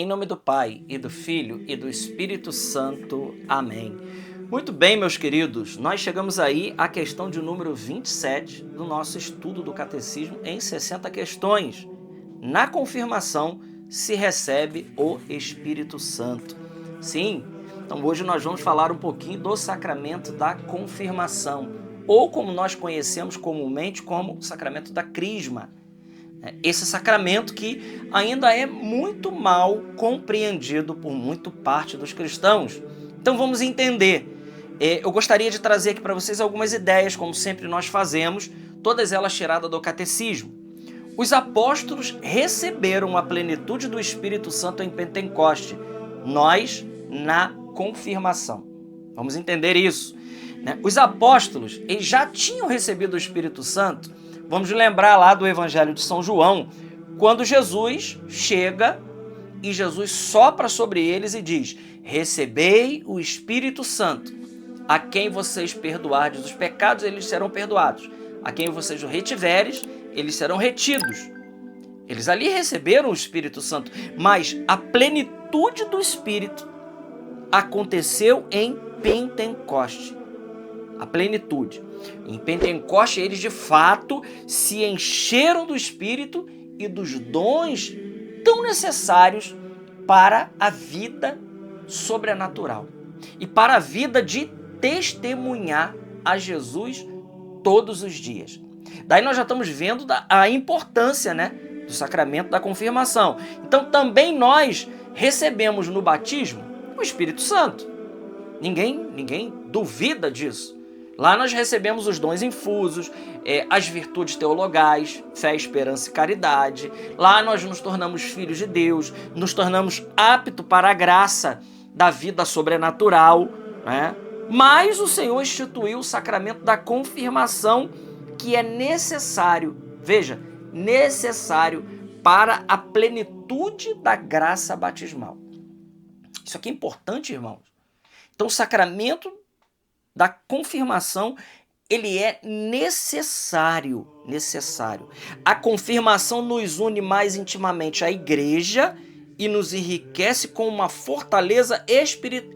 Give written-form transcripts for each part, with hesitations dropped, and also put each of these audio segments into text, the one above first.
Em nome do Pai, e do Filho, e do Espírito Santo. Amém. Muito bem, meus queridos, nós chegamos aí à questão de número 27 do nosso estudo do Catecismo em 60 questões. Na confirmação se recebe o Espírito Santo. Sim, então hoje nós vamos falar um pouquinho do sacramento da confirmação, ou como nós conhecemos comumente como sacramento da crisma. Esse sacramento que ainda é muito mal compreendido por muita parte dos cristãos. Então vamos entender. Eu gostaria de trazer aqui para vocês algumas ideias, como sempre nós fazemos, todas elas tiradas do catecismo. Os apóstolos receberam a plenitude do Espírito Santo em Pentecoste, nós na confirmação. Vamos entender isso. Os apóstolos eles já tinham recebido o Espírito Santo. Vamos lembrar lá do Evangelho de São João, quando Jesus chega e Jesus sopra sobre eles e diz: recebei o Espírito Santo. A quem vocês perdoardes os pecados, eles serão perdoados. A quem vocês o retiveres, eles serão retidos. Eles ali receberam o Espírito Santo, mas a plenitude do Espírito aconteceu em Pentecoste. A plenitude. Em Pentecoste, eles de fato se encheram do Espírito e dos dons tão necessários para a vida sobrenatural e para a vida de testemunhar a Jesus todos os dias. Daí nós já estamos vendo a importância, do sacramento da confirmação. Então também nós recebemos no batismo o Espírito Santo. Ninguém duvida disso. Lá nós recebemos os dons infusos, as virtudes teologais, fé, esperança e caridade. Lá nós nos tornamos filhos de Deus, nos tornamos aptos para a graça da vida sobrenatural, Mas o Senhor instituiu o sacramento da confirmação, que é necessário, veja, necessário para a plenitude da graça batismal. Isso aqui é importante, irmãos. Então o sacramento da confirmação, ele é necessário. A confirmação nos une mais intimamente à igreja e nos enriquece com uma fortaleza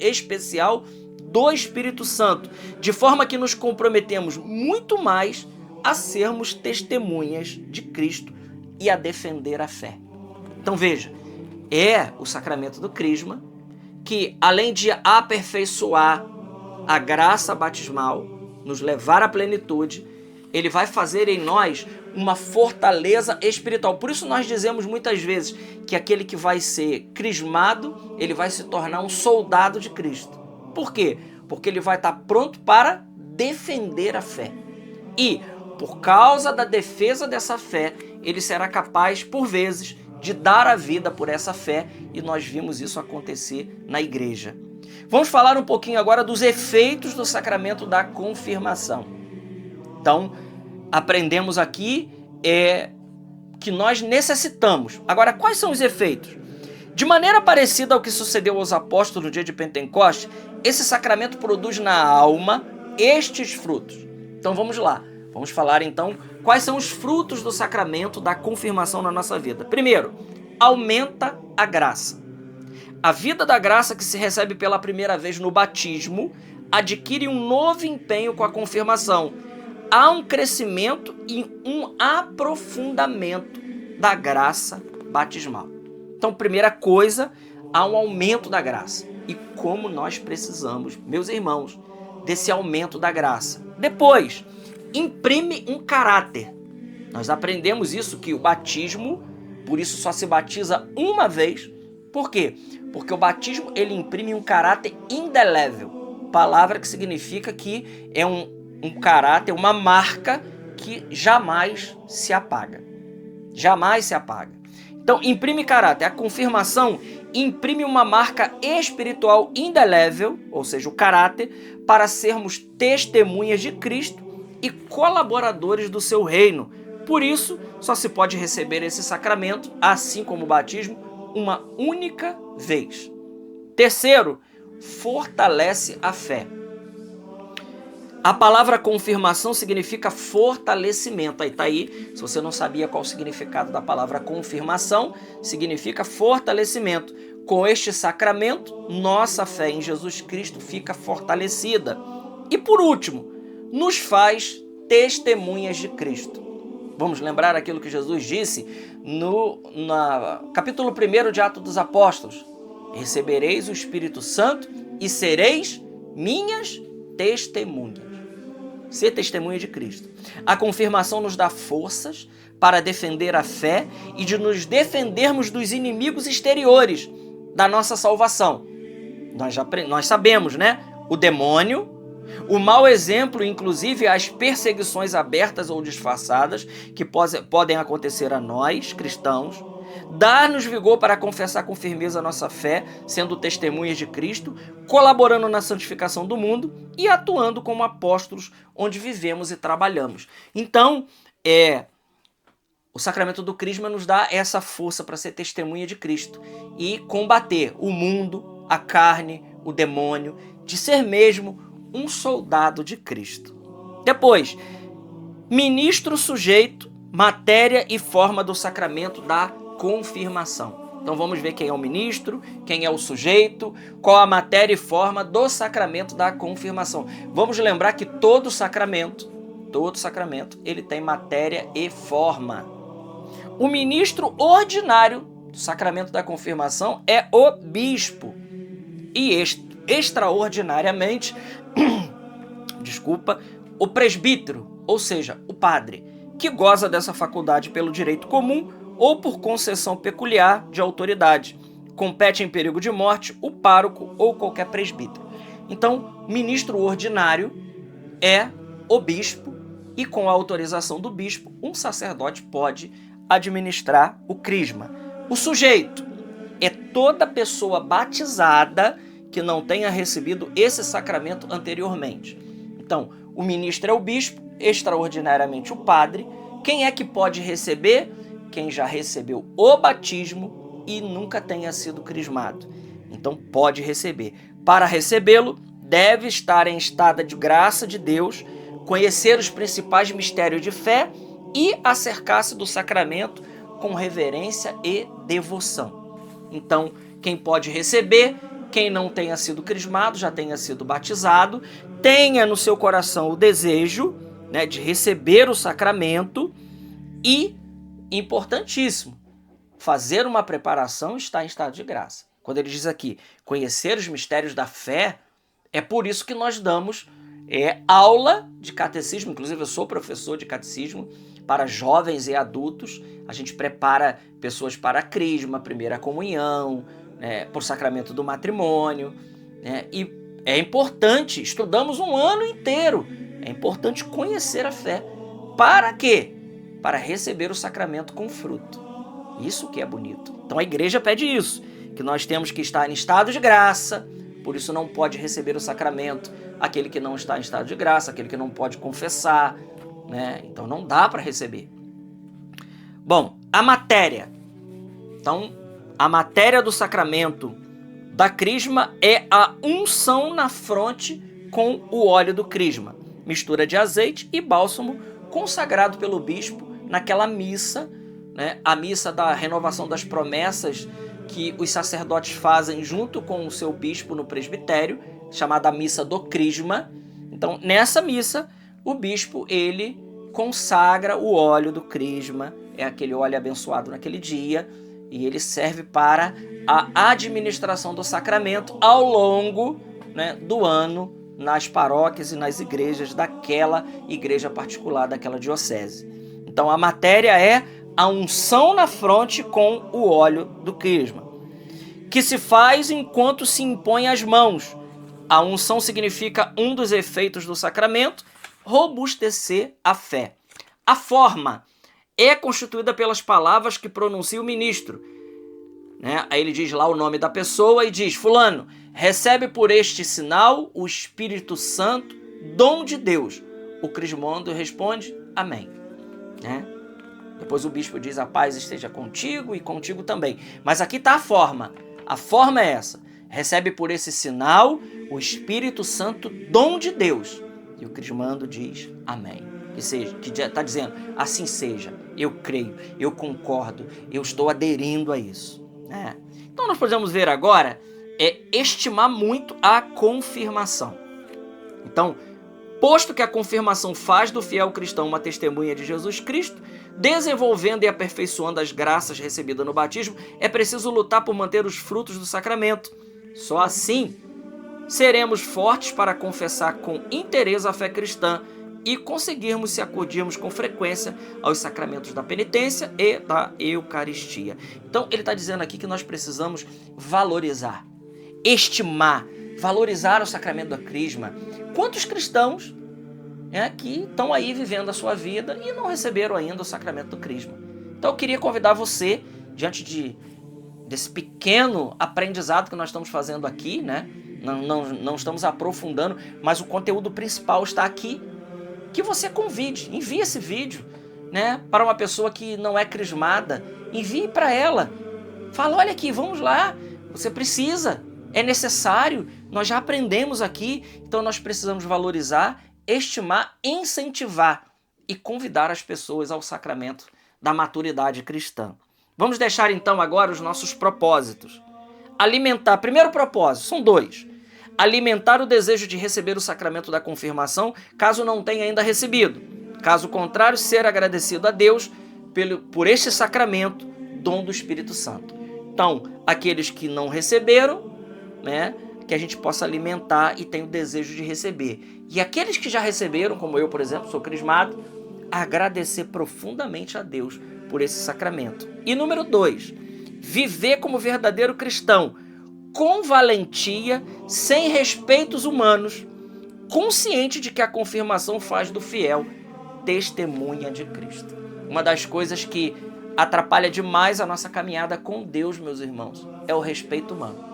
especial do Espírito Santo, de forma que nos comprometemos muito mais a sermos testemunhas de Cristo e a defender a fé. Então veja, é o sacramento do crisma que, além de aperfeiçoar a graça batismal, nos levar à plenitude, ele vai fazer em nós uma fortaleza espiritual. Por isso nós dizemos muitas vezes que aquele que vai ser crismado, ele vai se tornar um soldado de Cristo. Por quê? Porque ele vai estar pronto para defender a fé. E, por causa da defesa dessa fé, ele será capaz, por vezes, de dar a vida por essa fé, e nós vimos isso acontecer na igreja. Vamos falar um pouquinho agora dos efeitos do sacramento da confirmação. Então, aprendemos aqui que nós necessitamos. Agora, quais são os efeitos? De maneira parecida ao que sucedeu aos apóstolos no dia de Pentecoste, esse sacramento produz na alma estes frutos. Então vamos lá. Vamos falar então quais são os frutos do sacramento da confirmação na nossa vida. Primeiro, aumenta a graça. A vida da graça que se recebe pela primeira vez no batismo adquire um novo empenho com a confirmação. Há um crescimento e um aprofundamento da graça batismal. Então, primeira coisa, há um aumento da graça. E como nós precisamos, meus irmãos, desse aumento da graça. Depois, imprime um caráter. Nós aprendemos isso, que o batismo, por isso só se batiza uma vez. Por quê? Porque o batismo ele imprime um caráter indelével. Palavra que significa que é um caráter, uma marca que jamais se apaga. Jamais se apaga. Então, imprime caráter. A confirmação imprime uma marca espiritual indelével, ou seja, o caráter, para sermos testemunhas de Cristo e colaboradores do seu reino. Por isso, só se pode receber esse sacramento, assim como o batismo, uma única vez. Terceiro, fortalece a fé. A palavra confirmação significa fortalecimento. Aí está aí, se você não sabia qual o significado da palavra confirmação, significa fortalecimento. Com este sacramento, nossa fé em Jesus Cristo fica fortalecida. E por último, nos faz testemunhas de Cristo. Vamos lembrar aquilo que Jesus disse no capítulo 1 de Atos dos Apóstolos. Recebereis o Espírito Santo e sereis minhas testemunhas. Ser testemunha de Cristo. A confirmação nos dá forças para defender a fé e de nos defendermos dos inimigos exteriores da nossa salvação. Nós sabemos, né? O demônio, o mau exemplo, inclusive as perseguições abertas ou disfarçadas que podem acontecer a nós, cristãos, dar-nos vigor para confessar com firmeza a nossa fé, sendo testemunhas de Cristo, colaborando na santificação do mundo e atuando como apóstolos onde vivemos e trabalhamos. Então, o sacramento do Crisma nos dá essa força para ser testemunha de Cristo e combater o mundo, a carne, o demônio, de ser mesmo um soldado de Cristo. Depois, ministro sujeito, matéria e forma do sacramento da confirmação. Então vamos ver quem é o ministro, quem é o sujeito, qual a matéria e forma do sacramento da confirmação. Vamos lembrar que todo sacramento, ele tem matéria e forma. O ministro ordinário do sacramento da confirmação é o bispo. E extraordinariamente, o presbítero, ou seja, o padre, que goza dessa faculdade pelo direito comum ou por concessão peculiar de autoridade. Compete em perigo de morte o pároco ou qualquer presbítero. Então, ministro ordinário é o bispo e, com a autorização do bispo, um sacerdote pode administrar o crisma. O sujeito é toda pessoa batizada que não tenha recebido esse sacramento anteriormente. Então, o ministro é o bispo, extraordinariamente o padre. Quem é que pode receber? Quem já recebeu o batismo e nunca tenha sido crismado. Então, pode receber. Para recebê-lo, deve estar em estado de graça de Deus, conhecer os principais mistérios de fé e acercar-se do sacramento com reverência e devoção. Então, quem pode receber, quem não tenha sido crismado, já tenha sido batizado, tenha no seu coração o desejo, né, de receber o sacramento e, importantíssimo, fazer uma preparação está em estado de graça. Quando ele diz aqui, conhecer os mistérios da fé, é por isso que nós damos aula de catecismo. Inclusive, eu sou professor de catecismo para jovens e adultos. A gente prepara pessoas para a crisma, primeira comunhão, por sacramento do matrimônio. E é importante, estudamos um ano inteiro, é importante conhecer a fé. Para quê? Para receber o sacramento com fruto. Isso que é bonito. Então a igreja pede isso, que nós temos que estar em estado de graça, por isso não pode receber o sacramento aquele que não está em estado de graça, aquele que não pode confessar, Então não dá para receber. Bom, a matéria. Então, a matéria do sacramento da crisma é a unção na fronte com o óleo do crisma, mistura de azeite e bálsamo consagrado pelo bispo naquela missa, a missa da renovação das promessas que os sacerdotes fazem junto com o seu bispo no presbitério, chamada missa do crisma. Então, nessa missa, o bispo, ele consagra o óleo do crisma, é aquele óleo abençoado naquele dia, e ele serve para a administração do sacramento ao longo do ano, nas paróquias e nas igrejas daquela igreja particular, daquela diocese. Então, a matéria é a unção na fronte com o óleo do crisma, que se faz enquanto se impõe as mãos. A unção significa um dos efeitos do sacramento, robustecer a fé. A forma é constituída pelas palavras que pronuncia o ministro. Aí ele diz lá o nome da pessoa e diz: fulano, recebe por este sinal o Espírito Santo, dom de Deus. O crismando responde: amém. Depois o bispo diz: a paz esteja contigo e contigo também. Mas aqui está a forma. A forma é essa: recebe por esse sinal o Espírito Santo, dom de Deus. E o crismando diz: amém. Que está dizendo: assim seja, eu creio, eu concordo, eu estou aderindo a isso. Então nós podemos ver agora estimar muito a confirmação. Então, posto que a confirmação faz do fiel cristão uma testemunha de Jesus Cristo, desenvolvendo e aperfeiçoando as graças recebidas no batismo, é preciso lutar por manter os frutos do sacramento. Só assim seremos fortes para confessar com interesse a fé cristã e conseguirmos se acudirmos com frequência aos sacramentos da penitência e da Eucaristia. Então ele está dizendo aqui que nós precisamos valorizar, estimar, valorizar o sacramento da crisma. Quantos cristãos que estão aí vivendo a sua vida e não receberam ainda o sacramento do crisma? Então eu queria convidar você, diante desse pequeno aprendizado que nós estamos fazendo aqui, né? Não estamos aprofundando, mas o conteúdo principal está aqui, que você convide, envie esse vídeo, né, para uma pessoa que não é crismada, envie para ela, fala, olha aqui, vamos lá, você precisa, é necessário, nós já aprendemos aqui, então nós precisamos valorizar, estimar, incentivar e convidar as pessoas ao sacramento da maturidade cristã. Vamos deixar então agora os nossos propósitos. Alimentar, primeiro propósito, são dois. Alimentar o desejo de receber o sacramento da confirmação, caso não tenha ainda recebido. Caso contrário, ser agradecido a Deus por este sacramento, dom do Espírito Santo. Então, aqueles que não receberam, né, que a gente possa alimentar e tem o desejo de receber. E aqueles que já receberam, como eu, por exemplo, sou crismado, agradecer profundamente a Deus por esse sacramento. E número 2, viver como verdadeiro cristão, com valentia, sem respeitos humanos, consciente de que a confirmação faz do fiel testemunha de Cristo. Uma das coisas que atrapalha demais a nossa caminhada com Deus, meus irmãos, é o respeito humano.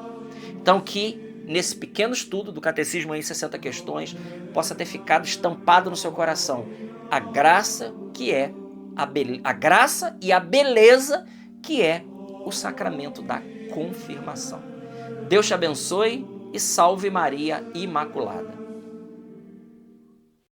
Então que nesse pequeno estudo do Catecismo em 60 questões possa ter ficado estampado no seu coração a graça que é a graça e a beleza que é o sacramento da confirmação. Deus te abençoe e salve Maria Imaculada.